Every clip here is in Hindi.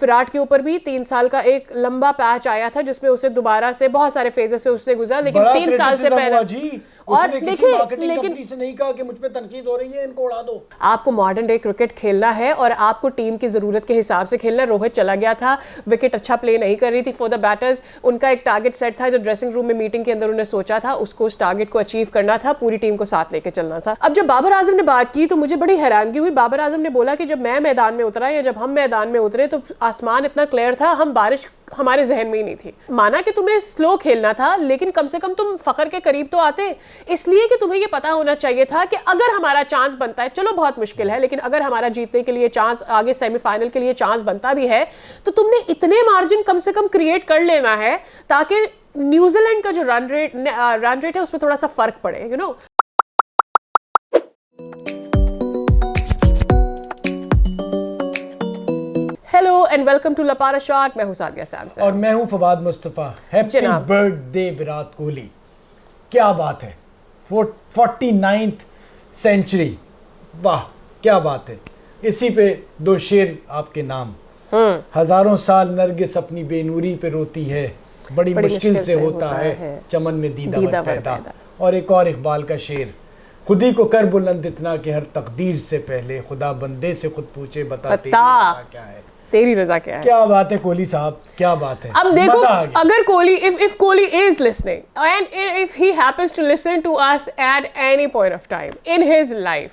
विराट के ऊपर भी 3 साल का एक लंबा पैच आया था जिसमें उसे दोबारा से बहुत सारे फेजेस से उसने गुजरा, लेकिन 3 साल से पहले और देखिए लेकिन से नहीं कहा कि मुझ पे तनकीद हो रही है, इनको उड़ा दो। आपको मॉडर्न डे क्रिकेट खेलना है और आपको टीम की जरूरत के हिसाब से खेलना। रोहित चला गया था, विकेट अच्छा प्ले नहीं कर रही थी फॉर द बैटर्स, उनका एक टारगेट सेट था जो ड्रेसिंग रूम में मीटिंग के अंदर उन्होंने सोचा था, उसको उस टारगेट को अचीव करना था, पूरी टीम को साथ लेके चलना था। अब जब बाबर आजम ने बात की तो मुझे बड़ी हैरानगी हुई। बाबर आजम ने बोला कि जब मैं मैदान में उतरा या जब हम मैदान में उतरे तो आसमान इतना क्लियर था, हम बारिश हमारे जहन में ही नहीं थी। माना कि तुम्हें स्लो खेलना था, लेकिन कम से कम तुम फखर के करीब तो आते, इसलिए कि तुम्हें ये पता होना चाहिए था कि अगर हमारा चांस बनता है, चलो बहुत मुश्किल है, लेकिन अगर हमारा जीतने के लिए चांस, आगे सेमीफाइनल के लिए चांस बनता भी है, तो तुमने इतने मार्जिन कम से कम क्रिएट कर लेना है ताकि न्यूजीलैंड का जो रन रेट है उसमें थोड़ा सा फर्क पड़े, you know. Hello and welcome to लपारा शॉट। मैं हूं सादिया सैमसन और मैं हूं फवाद मुस्तफा। Happy birthday Virat Kohli. क्या बात है, 49th सेंचुरी, वाह क्या बात है। इसी पे 2 शेर आपके नाम। हजारों साल नरगिस अपनी बेनूरी पे रोती है, बड़ी मुश्किल से होता है चमन में दीदा पैदा। और एक और इकबाल का शेर, खुदी को कर बुलंद इतना कि हर तकदीर से पहले खुदा बंदे से खुद पूछे बता क्या है, तेरी रजा क्या है। क्या बात है कोहली साहब, क्या बात है। अब देखो, अगर Kohli if Kohli is listening and if he happens to listen to us at any point of time in his life,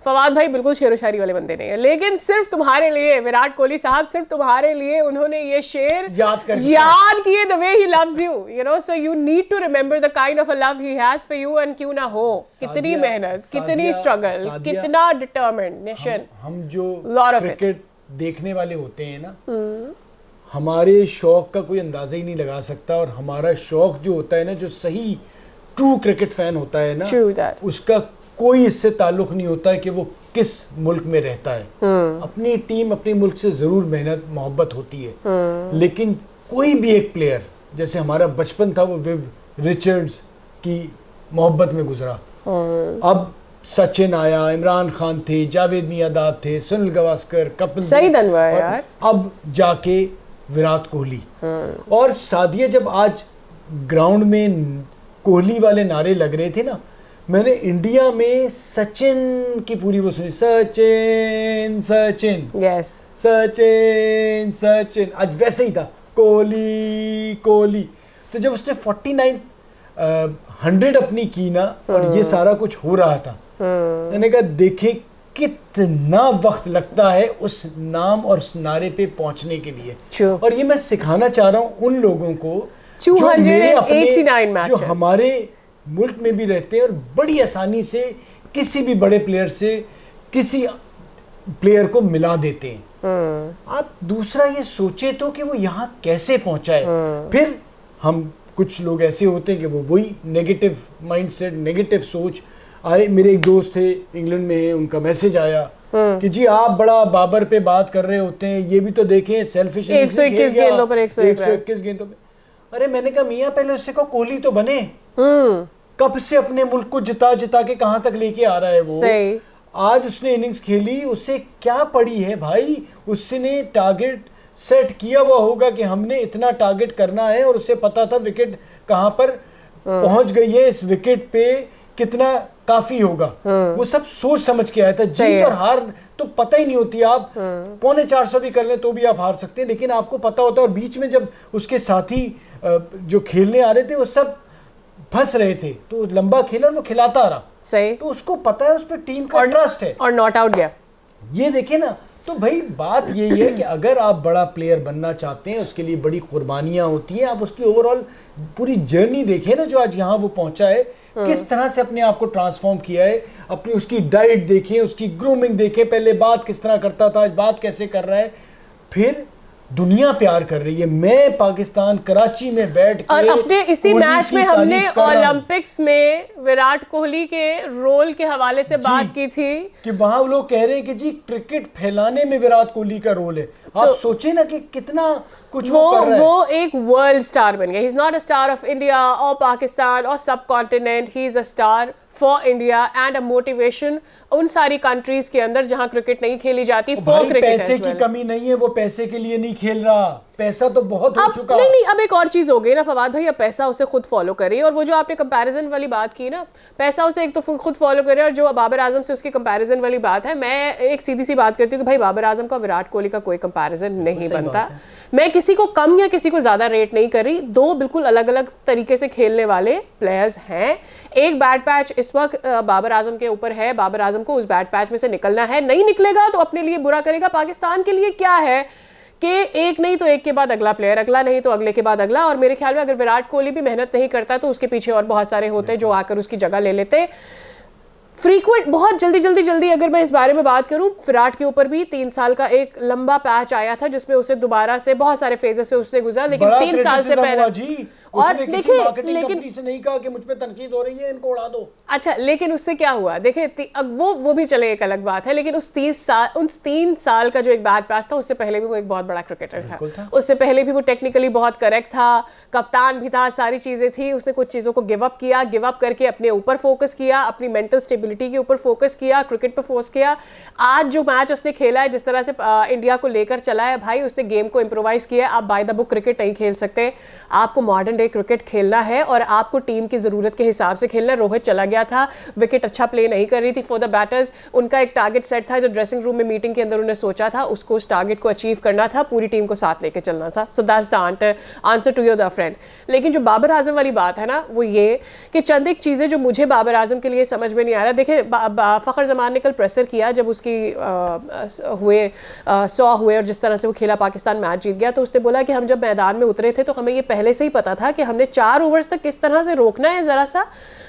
Fawad भाई बिल्कुल शेर व शायरी वाले बंदे नहीं है, लेकिन सिर्फ तुम्हारे लिए विराट कोहली साहब, सिर्फ तुम्हारे लिए उन्होंने ये शेर याद किए, the way he loves you, you know, so you need to remember the kind of a love he has for you। and क्यों ना हो, कितनी मेहनत, कितनी स्ट्रगल, कितना डिटर्मिनेशन। हम जो क्रिकेट देखने वाले होते हैं ना, हमारे शौक का कोई अंदाजा ही नहीं लगा सकता। और हमारा शौक जो होता है ना, जो सही ट्रू क्रिकेट फैन होता है ना, उसका कोई इससे ताल्लुक नहीं होता है कि वो किस मुल्क में रहता है। अपनी टीम, अपने मुल्क से जरूर मेहनत मोहब्बत होती है, लेकिन कोई भी एक प्लेयर, जैसे हमारा बचपन था वो विव रिचर्ड्स की मोहब्बत में गुजरा, अब सचिन आया, इमरान खान थे, जावेद मियांदाद थे, सुनील गावस्कर, कपिल सईद अनवर यार, अब जाके विराट कोहली। और सादिया, जब आज ग्राउंड में कोहली वाले नारे लग रहे थे ना, मैंने इंडिया में सचिन की पूरी वो सुनी, सचिन सचिन, यस सचिन सचिन, आज वैसे ही था कोहली कोहली। तो जब उसने 100 अपनी की ना, और ये सारा कुछ हो रहा था, मैंने कहा देखें कितना वक्त लगता है उस नाम और उस नारे पे पहुंचने के लिए। और ये मैं सिखाना चाह रहा हूं उन लोगों को जो हमारे मुल्क में भी रहते हैं और बड़ी आसानी से किसी भी बड़े प्लेयर से किसी प्लेयर को मिला देते हैं। आप दूसरा ये सोचे तो कि वो यहाँ कैसे पहुंचा है। फिर हम कुछ लोग ऐसे होते हैं कि वो वही नेगेटिव माइंडसेट, नेगेटिव सोच। आए मेरे एक दोस्त थे इंग्लैंड में, उनका मैसेज आया कि जी आप बड़ा बाबर पे बात कर रहे होते हैं, ये भी तो देखें सेल्फिश 121 गेंदों पर 121 गेंदों पे। अरे मैंने कहा मियां पहले उससे को कोहली तो बने, कब से अपने मुल्क को जिता के कहां तक लेके आ रहा है वो। सही। आज उसने इनिंग्स खेली, उससे क्या पड़ी है भाई, उसने टारगेट सेट किया हुआ होगा कि हमने इतना टारगेट करना है, और उसे पता था विकेट कहां पर पहुंच गई है, इस विकेट पे कितना काफी होगा। वो सब सोच समझ के आया था। जीत और हार तो पता ही नहीं होती, आप 450 भी कर लें तो भी आप हार सकते हैं, लेकिन आपको पता होता है। और बीच में जब उसके साथी जो खेलने आ रहे थे वो सब फंस रहे थे, तो लंबा खेला और वो खिलाता रहा। सही। तो उसको पता है उस पर टीम का ट्रस्ट है, और नॉट आउट गया। ये देखे ना, तो भाई बात यही है कि अगर आप बड़ा प्लेयर बनना चाहते हैं, उसके लिए बड़ी कुर्बानियां होती हैं। आप उसकी ओवरऑल पूरी जर्नी देखें ना, जो आज यहाँ वो पहुंचा है, किस तरह से अपने आप को ट्रांसफॉर्म किया है। अपनी उसकी डाइट देखें, उसकी ग्रूमिंग देखें, पहले बात किस तरह करता था, आज बात कैसे कर रहा है। फिर दुनिया प्यार कर रही है। मैं पाकिस्तान कराची में बैठ के, और अपने इसी मैच में हमने ओलंपिक्स में विराट कोहली के रोल के हवाले से बात की थी कि वहां लोग कह रहे हैं कि जी क्रिकेट फैलाने में विराट कोहली का रोल है। आप सोचे ना कि कितना कुछ वो कर रहा है। वो एक वर्ल्ड स्टार बन गया। He is not a star of India और पाकिस्तान और सब continent, he is a star for India and a motivation उन सारी कंट्रीज के अंदर जहां क्रिकेट नहीं खेली जाती फॉर क्रिकेट। पैसे की कमी नहीं है, वो पैसे के लिए नहीं खेल रहा, पैसा तो बहुत हो चुका। नहीं, अब एक और चीज हो गई ना फवाद भाई, अब पैसा उसे खुद फॉलो करे। और वो जो आपने कंपैरिजन वाली बात की ना, पैसा उसे एक तो खुद फॉलो करे, और जो बाबर आजम से उसकी कंपैरिजन वाली बात है, मैं एक सीधी सी बात करती हूँ कि भाई बाबर आजम का विराट कोहली का कोई कंपैरिजन नहीं बनता। मैं किसी को कम या किसी को ज्यादा रेट नहीं कर रही, दो बिल्कुल अलग अलग तरीके से खेलने वाले प्लेयर्स हैं। एक बैड पैच इस वक्त बाबर आजम के ऊपर है, बाबर आजम को उस बैड पैच में से निकलना है, नहीं निकलेगा तो अपने लिए बुरा करेगा। पाकिस्तान के लिए क्या है कि एक नहीं तो एक के बाद अगला प्लेयर, अगला नहीं तो अगले के बाद अगला। और मेरे ख्याल में अगर विराट कोहली भी मेहनत नहीं करता तो उसके पीछे और बहुत सारे होते जो आकर उसकी जगह ले लेते। फ्रीक्वेंट बहुत जल्दी अगर मैं इस बारे में बात करूं, विराट के ऊपर भी 3 साल का एक लंबा पैच आया था जिसमें उसे दोबारा से बहुत सारे फेजेस से उसने गुजरा, लेकिन 3 साल से पहले और देखिए लेकिन से नहीं कहा कि मुझ पे तनकीद हो रही है, इनको उड़ा दो। अच्छा, लेकिन उससे क्या हुआ देखिए, अब वो भी चले एक अलग बात है, लेकिन उस 3 साल का जो एक बैड पैच था, उससे पहले भी वो एक बहुत बड़ा क्रिकेटर था। उससे पहले भी वो टेक्निकली बहुत करेक्ट था, कप्तान भी था, सारी चीजें थी। उसने कुछ चीजों को गिव अप किया, गिव अप करके अपने ऊपर फोकस किया, अपनी मेंटल स्टेबिलिटी के ऊपर फोकस किया, क्रिकेट पर फोकस किया। आज जो मैच उसने खेला है, जिस तरह से इंडिया को लेकर चला है भाई, उसने गेम को इम्प्रोवाइज किया। आप बाय द बुक क्रिकेट नहीं खेल सकते, आपको मॉडर्न डे क्रिकेट खेलना है और आपको टीम की जरूरत के हिसाब से खेलना। रोहित चला गया था, विकेट अच्छा प्ले नहीं कर रही थी फॉर द बैटर्स। उनका एक टारगेट सेट था जो ड्रेसिंग रूम में मीटिंग के अंदर उन्होंने सोचा था, उसको उस टारगेट को अचीव करना था, पूरी टीम को साथ लेके चलना था। So that's the answer to your the friend. लेकिन जो बाबर आजम वाली बात है ना, वो ये कि चंद एक चीज़ें जो मुझे बाबर आजम के लिए समझ में नहीं आ रहा। देखिए, फ़खर जमान ने कल प्रेसर किया जब उसकी 100 हुए और जिस तरह से वो खेला, पाकिस्तान मैच जीत गया, तो उसने बोला कि हम जब मैदान में उतरे थे तो हमें ये पहले से ही पता था कि हमने 4 ओवर्स तक किस तरह से रोकना है। ज़रा सा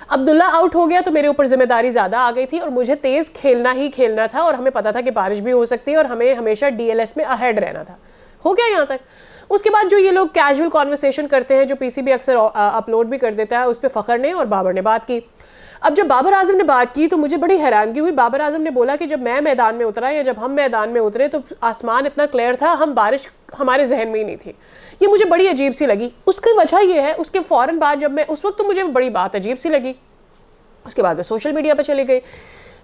अब्दुल्ला आउट हो गया तो मेरे ऊपर जिम्मेदारी ज़्यादा आ गई थी और मुझे तेज़ खेलना ही खेलना था, और हमें पता था कि बारिश भी हो सकती है और हमें हमेशा DLS में अहेड रहना था। हो गया यहाँ तक। उसके बाद जो ये लोग कैजुअल कॉन्वर्सेशन करते हैं, जो PCB अक्सर अपलोड भी कर देता है, उस पर फ़खर ने और बाबर ने बात की। अब जब बाबर आजम ने बात की तो मुझे बड़ी हैरानगी हुई। बाबर आजम ने बोला कि जब मैं मैदान में उतरा या जब हम मैदान में उतरे तो आसमान इतना क्लियर था, हम बारिश हमारे जहन में ही नहीं थी। ये मुझे बड़ी अजीब सी लगी। उसकी वजह ये है, उसके फ़ौरन बाद जब मैं, उस वक्त तो मुझे बड़ी बात अजीब सी लगी, उसके बाद मैं सोशल मीडिया पर चली गई।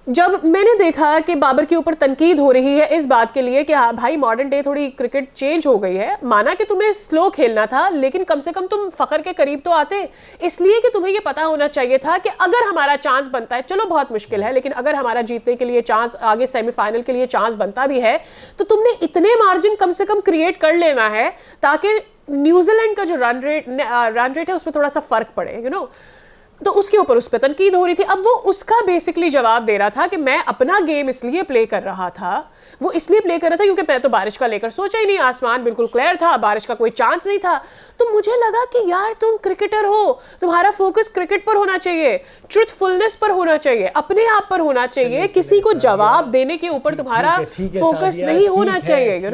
जब मैंने देखा कि बाबर के ऊपर तनकीद हो रही है इस बात के लिए कि हाँ भाई मॉडर्न डे थोड़ी क्रिकेट चेंज हो गई है, माना कि तुम्हें स्लो खेलना था, लेकिन कम से कम तुम फ़खर के करीब तो आते, इसलिए कि तुम्हें ये पता होना चाहिए था कि अगर हमारा चांस बनता है, चलो बहुत मुश्किल है, लेकिन अगर हमारा जीतने के लिए चांस, आगे सेमीफाइनल के लिए चांस बनता भी है, तो तुमने इतने मार्जिन कम से कम क्रिएट कर लेना है ताकि न्यूजीलैंड का जो रन रेट है उसमें थोड़ा सा फर्क पड़े, तो उसके ऊपर उस पर तनकीद हो रही थी। अब वो उसका बेसिकली जवाब दे रहा था कि मैं अपना गेम इसलिए प्ले कर रहा था, वो इसलिए प्ले कर रहा था क्योंकि मैं तो बारिश का लेकर सोचा ही नहीं, आसमान बिल्कुल क्लियर था, बारिश का कोई चांस नहीं था। तो मुझे लगा कि यार तुम क्रिकेटर हो, तुम्हारा फोकस क्रिकेट पर होना चाहिए, ट्रुथफुलनेस पर होना चाहिए, अपने आप पर होना चाहिए, किसी को जवाब देने के ऊपर तुम्हारा फोकस नहीं होना चाहिए,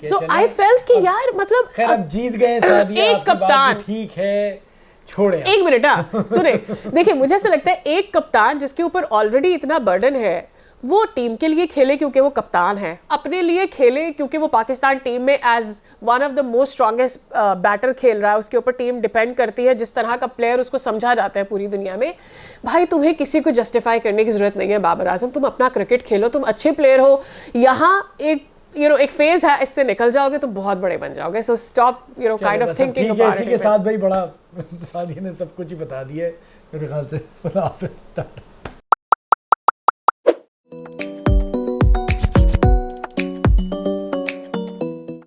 सो आई फेल्ट कि यार मतलब जीत गए सादिया, एक कप्तान, ठीक है, छोड़े एक मिनट, सुने, देखिए मुझे ऐसा लगता है एक कप्तान जिसके ऊपर ऑलरेडी इतना बर्डन है, वो टीम के लिए खेले क्योंकि वो कप्तान है, अपने लिए खेले क्योंकि वो पाकिस्तान टीम में as one of the most strongest batter खेल रहा है, उसके ऊपर टीम डिपेंड करती है, जिस तरह का प्लेयर उसको समझा जाता है पूरी दुनिया में। भाई तुम्हें किसी को जस्टिफाई करने की जरूरत नहीं है बाबर आजम, तुम अपना क्रिकेट खेलो, तुम अच्छे प्लेयर हो, यहाँ एक एक फेज है, इससे निकल जाओगे तो बहुत बड़े बन जाओगे। So stop kind of thinking about it. इसी के साथ भाई बड़ा सादिया ने सब कुछ ही बता दिया है मेरे ख्याल से।